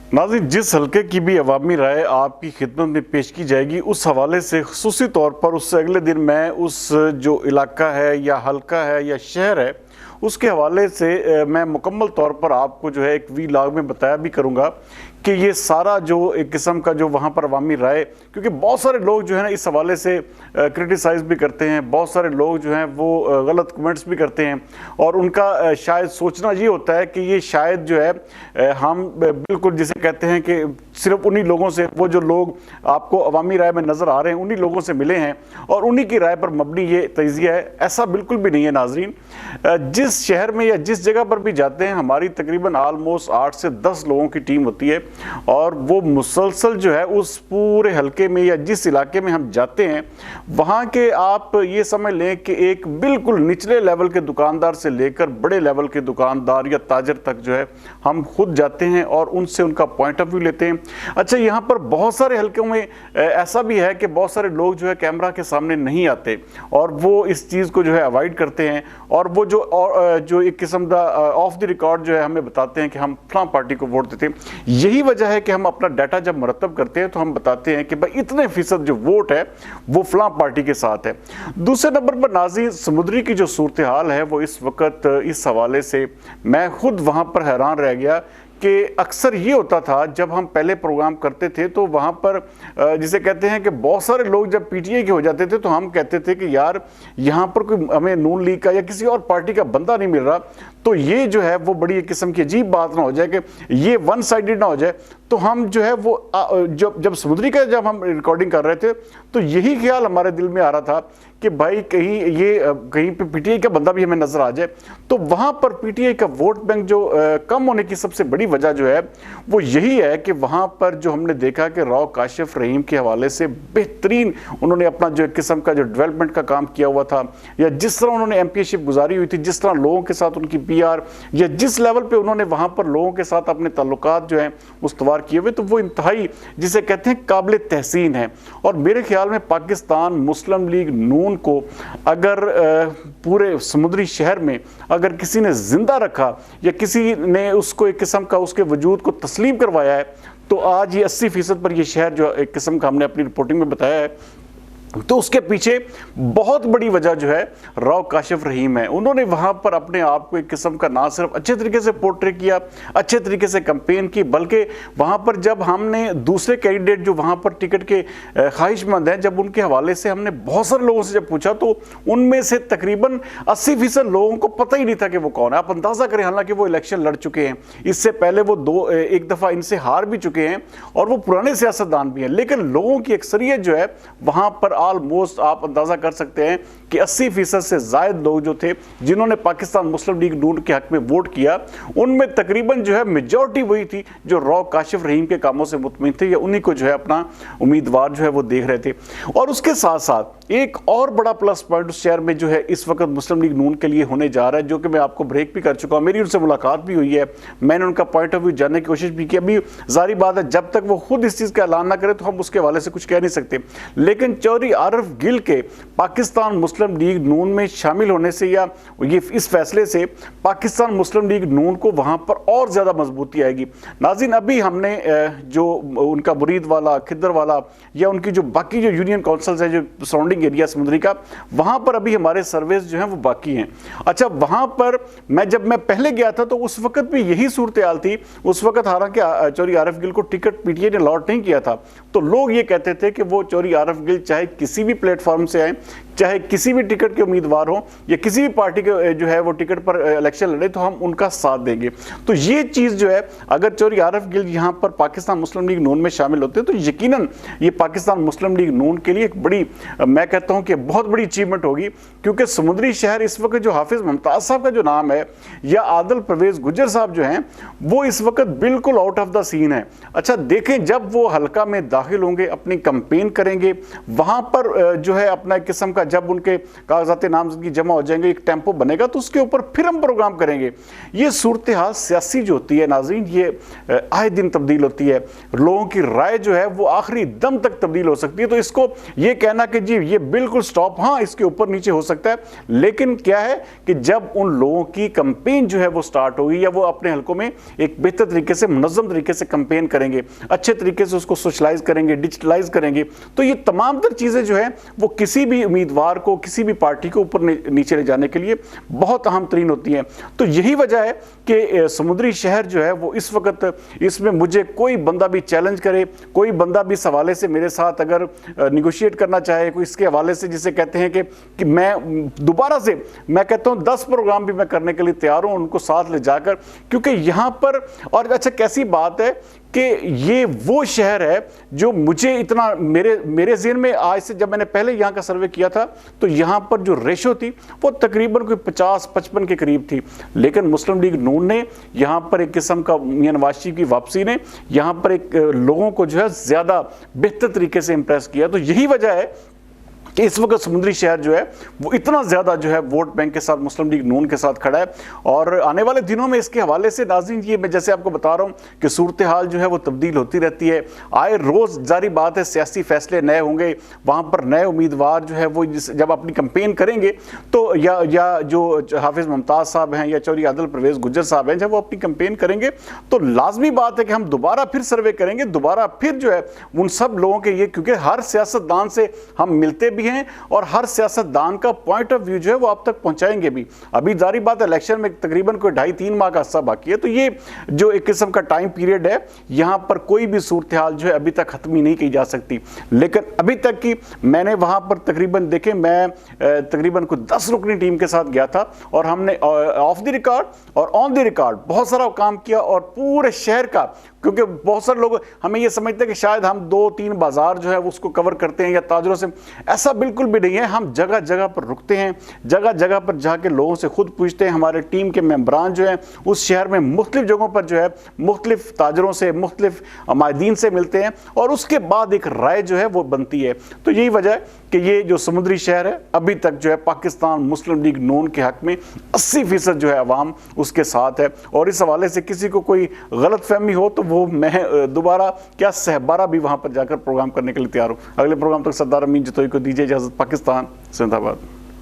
नाज़रीन, जिस हल्के की भी अवामी राय आपकी खिदमत में पेश की जाएगी, उस हवाले से खुसूसी तौर पर उससे अगले दिन मैं उस जो इलाका है या हल्का है या शहर है उसके हवाले से मैं मुकम्मल तौर पर आपको जो है एक वीलॉग में बताया भी करूँगा कि ये सारा जो एक किस्म का जो वहाँ पर अवामी राय, क्योंकि बहुत सारे लोग जो है ना इस हवाले से क्रिटिसाइज़ भी करते हैं, बहुत सारे लोग जो हैं वो गलत कमेंट्स भी करते हैं और उनका शायद सोचना ये होता है कि ये शायद जो है हम बिल्कुल जिसे कहते हैं कि सिर्फ उन्हीं लोगों से, वो जो लोग आपको अवामी राय में नज़र आ रहे हैं उन्हीं लोगों से मिले हैं और उन्हीं की राय पर मबनी ये तजिया है। ऐसा बिल्कुल भी नहीं है नाजरीन। जिस शहर में या जिस जगह पर भी जाते हैं हमारी तकरीबन आलमोस्ट 8 से 10 लोगों की टीम होती है और वो मुसलसल जो है उस पूरे हलके में या जिस इलाके में हम जाते हैं वहाँ के आप ये समझ लें कि एक बिल्कुल निचले लेवल के दुकानदार से लेकर बड़े लेवल के दुकानदार या ताजर तक जो है हम खुद जाते हैं और उनसे उनका पॉइंट ऑफ व्यू लेते हैं। अच्छा, यहाँ पर बहुत सारे हलकों में ऐसा भी है कि बहुत सारे लोग जो है कैमरा के सामने नहीं आते और वो इस चीज़ को जो है अवॉइड करते हैं और वो जो एक किस्म का ऑफ द रिकॉर्ड जो है हमें बताते हैं कि हम फलां पार्टी को वोट देते हैं। यही वजह है कि हम अपना डाटा जब मरतब करते हैं तो हम बताते हैं कि भाई इतने फीसद जो वोट है वो फलां पार्टी के साथ है। दूसरे नंबर पर नाज़रीन, समुद्री की जो सूरत हाल है वो इस वक्त इस हवाले से मैं खुद वहाँ पर हैरान रह गया कि अक्सर ये होता था जब हम पहले प्रोग्राम करते थे तो वहाँ पर जिसे कहते हैं कि बहुत सारे लोग जब पीटीआई के हो जाते थे तो हम कहते थे कि यार यहाँ पर कोई हमें नून लीग का या किसी और पार्टी का बंदा नहीं मिल रहा, तो ये जो है वो बड़ी एक किस्म की अजीब बात ना हो जाए कि ये वन साइडेड ना हो जाए। तो हम जो है वो जब समुद्री का जब हम रिकॉर्डिंग कर रहे थे तो यही ख्याल हमारे दिल में आ रहा था कि भाई कहीं पे पीटीआई का बंदा भी हमें नजर आ जाए। तो वहाँ पर पीटीआई का वोट बैंक जो कम होने की सबसे बड़ी वजह जो है वो यही है कि वहाँ पर जो हमने देखा कि राव काशिफ रहीम के हवाले से बेहतरीन उन्होंने अपना जो किस्म का जो डेवलपमेंट का काम किया हुआ था या जिस तरह उन्होंने एमपीशिप गुजारी हुई थी, जिस तरह लोगों के साथ उनकी पीआर या जिस लेवल पे उन्होंने वहाँ पर लोगों के साथ अपने ताल्लुकात जो हैं उस्तवार किए हुए, तो वो इंतहाई जिसे कहते हैं काबिल तहसीन है। और मेरे ख्याल में पाकिस्तान मुस्लिम लीग नून को अगर पूरे समुद्री शहर में अगर किसी ने जिंदा रखा या किसी ने उसको एक किस्म का उसके वजूद को तस्लीम करवाया है तो आज ये 80% पर ये शहर जो एक किस्म का हमने अपनी रिपोर्टिंग में बताया है, तो उसके पीछे बहुत बड़ी वजह जो है राव काशिफ रहीम है। उन्होंने वहाँ पर अपने आप को एक किस्म का ना सिर्फ अच्छे तरीके से पोर्ट्रे किया, अच्छे तरीके से कैंपेन की, बल्कि वहाँ पर जब हमने दूसरे कैंडिडेट जो वहाँ पर टिकट के ख्वाहिशमंद हैं जब उनके हवाले से हमने बहुत सारे लोगों से जब पूछा तो उनमें से तकरीबन 80% लोगों को पता ही नहीं था कि वो कौन है। आप अंदाज़ा करें, हालांकि वो इलेक्शन लड़ चुके हैं, इससे पहले वो एक दफ़ा इनसे हार भी चुके हैं और वो पुराने सियासतदान भी हैं, लेकिन लोगों की अक्सरियत जो है वहाँ पर ऑलमोस्ट आप अंदाजा कर सकते हैं कि 80% से ज़ायद लोग जो थे जिन्होंने पाकिस्तान मुस्लिम लीग नून के हक में वोट किया, उनमें तकरीबन जो है मेजॉरिटी वही थी जो राव काशिफ रहीम के कामों से मुतमिन थे या उन्हीं को जो है अपना उम्मीदवार जो है वो देख रहे थे। और उसके साथ साथ एक और बड़ा प्लस पॉइंट उस शहर में जो है इस वक्त मुस्लिम लीग नून के लिए होने जा रहा है, जो कि मैं आपको ब्रेक भी कर चुका हूँ, मेरी उनसे मुलाकात भी हुई है, मैंने उनका पॉइंट ऑफ व्यू जानने की कोशिश भी की। अभी जारी बात है जब तक वो खुद इस चीज़ का ऐलान ना करे तो हम उसके हवाले से कुछ कह नहीं सकते, लेकिन चौधरी आरिफ गिल के पाकिस्तान मुस्लिम लीग नून में शामिल होने से या ये इस फैसले से पाकिस्तान मुस्लिम लीग नून को वहाँ पर और ज़्यादा मजबूती आएगी। नाज़रीन, अभी हमने जो उनका मुरीद वाला, खिदर वाला या उनकी जो बाकी जो यूनियन काउंसिल्स है जो सराउंडिंग एरिया समुद्री का, वहाँ पर अभी हमारे सर्वेस जो हैं वो बाकी हैं। अच्छा, वहाँ पर जब मैं पहले गया था तो उस वक्त भी यही सूरत हाल थी। उस वक्त हालांकि चौधरी आरिफ गिल को टिकट पीटीआई ने अलॉट नहीं किया था, तो लोग ये कहते थे कि वो चौधरी आरिफ गिल चाहे किसी भी प्लेटफॉर्म से आए, चाहे किसी भी टिकट के उम्मीदवार हो या किसी भी पार्टी के जो है वो टिकट पर इलेक्शन लड़े, तो हम उनका साथ देंगे। तो ये चीज़ जो है अगर चौधरी आरिफ गिल यहाँ पर पाकिस्तान मुस्लिम लीग नून में शामिल होते हैं तो यकीनन ये पाकिस्तान मुस्लिम लीग नून के लिए एक बड़ी, मैं कहता हूँ कि बहुत बड़ी अचीवमेंट होगी, क्योंकि समुद्री शहर इस वक्त जो हाफिज मुमताज़ साहब का जो नाम है या आदिल परवेज गुजर साहब जो हैं वो इस वक्त बिल्कुल आउट ऑफ द सीन है। अच्छा देखें, जब वो हल्का में दाखिल होंगे, अपनी कैंपेन करेंगे, वहाँ پر جو ہے اپنا ایک قسم کا جب ان کے کاغذات نامزدگی جمع ہو جائیں گے، ایک ٹیمپو بنے گا تو اس کے اوپر پھر ہم پروگرام کریں گے۔ یہ صورتحال سیاسی جو ہوتی ہے ناظرین، یہ آئے دن تبدیل ہوتی ہے، لوگوں کی رائے جو ہے وہ آخری دم تک تبدیل ہو سکتی ہے۔ تو اس کو یہ کہنا کہ جی یہ بالکل سٹاپ، ہاں اس کے اوپر نیچے ہو سکتا ہے، لیکن کیا ہے کہ جب ان لوگوں کی کمپین جو ہے وہ سٹارٹ ہوگی یا وہ اپنے حلقوں میں ایک بہتر طریقے سے منظم طریقے سے کمپین کریں گے، اچھے طریقے سے اس کو سوشلائز کریں گے، ڈیجیٹلائز کریں گے، تو یہ تمام تر چیزیں جو ہیں وہ کسی بھی امیدوار کو، کسی بھی پارٹی کو اوپر نیچے لے جانے کے لیے بہت اہم ترین ہوتی ہیں۔ تو یہی وجہ ہے کہ سمندری شہر جو ہے وہ اس وقت، اس میں مجھے کوئی بندہ بھی چیلنج کرے، کوئی بندہ بھی اس حوالے سے میرے ساتھ اگر نیگوشیٹ کرنا چاہے، کوئی اس کے حوالے سے جسے کہتے ہیں کہ میں دوبارہ سے میں کہتا ہوں 10 پروگرام بھی میں کرنے کے لیے تیار ہوں ان کو ساتھ لے جا کر، کیونکہ یہاں پر اور اچھا کیسی بات ہے کہ یہ وہ شہر ہے جو مجھے اتنا میرے ذہن میں آج سے، جب میں نے پہلے یہاں کا سروے کیا تھا تو یہاں پر جو ریشو تھی وہ تقریباً کوئی 50-55 کے قریب تھی، لیکن مسلم لیگ نون نے یہاں پر ایک قسم کا میاں نواز شریف کی واپسی نے یہاں پر ایک لوگوں کو جو ہے زیادہ بہتر طریقے سے امپریس کیا۔ تو یہی وجہ ہے کہ اس وقت سمندری شہر جو ہے وہ اتنا زیادہ جو ہے ووٹ بینک کے ساتھ مسلم لیگ نون کے ساتھ کھڑا ہے، اور آنے والے دنوں میں اس کے حوالے سے ناظرین یہ میں جیسے آپ کو بتا رہا ہوں کہ صورتحال جو ہے وہ تبدیل ہوتی رہتی ہے، آئے روز جاری بات ہے سیاسی فیصلے نئے ہوں گے، وہاں پر نئے امیدوار جو ہے وہ جب اپنی کمپین کریں گے تو یا جو حافظ ممتاز صاحب ہیں یا چودھری عادل پرویز گجر صاحب ہیں، جب وہ اپنی کمپین کریں گے تو لازمی بات ہے کہ ہم دوبارہ پھر سروے کریں گے، دوبارہ پھر جو ہے ان سب لوگوں کے یہ، کیونکہ ہر سیاستدان سے ہم ملتے بھی ہیں اور ہر سیاستدان کا پوائنٹ آف ویو جو ہے وہ آپ تک پہنچائیں گے بھی۔ ابھی ظاہری بات ہے الیکشن میں تقریباً کوئی 2.5-3 ماہ کا عرصہ باقی ہے، تو یہ جو ایک قسم کا ٹائم پیریڈ ہے، یہاں پر کوئی بھی صورتحال جو ہے ابھی تک ختم ہی نہیں کی جا سکتی، لیکن ابھی تک کی میں نے وہاں پر تقریباً دیکھیں میں تقریباً کوئی 10 رکنی ٹیم کے ساتھ گیا تھا اور ہم نے آف دی ریکارڈ اور آن دی ریکارڈ بہت سارا کام کیا، اور پورے شہر کا، کیونکہ بہت سارے لوگ ہمیں یہ سمجھتے ہیں کہ شاید ہم 2-3 بازار جو ہے اس کو کور کرتے ہیں یا تاجروں سے، ایسا بالکل بھی نہیں ہے۔ ہم جگہ جگہ پر رکتے ہیں، جگہ جگہ پر جا کے لوگوں سے خود پوچھتے ہیں، ہمارے ٹیم کے ممبران جو ہیں اس شہر میں مختلف جگہوں پر جو ہے مختلف تاجروں سے، مختلف عمائدین سے ملتے ہیں، اور اس کے بعد ایک رائے جو ہے وہ بنتی ہے۔ تو یہی وجہ ہے کہ یہ جو سمندری شہر ہے ابھی تک جو ہے پاکستان مسلم لیگ نون کے حق میں 80% جو ہے عوام اس کے ساتھ ہے، اور اس حوالے سے کسی کو کوئی غلط فہمی ہو تو وہ میں دوبارہ کیا سہبارہ بھی وہاں پر جا کر پروگرام کرنے کے لیے تیار ہوں۔ اگلے پروگرام تک سردار امین جتوئی کو دیجیے اجازت۔ پاکستان زندہ باد۔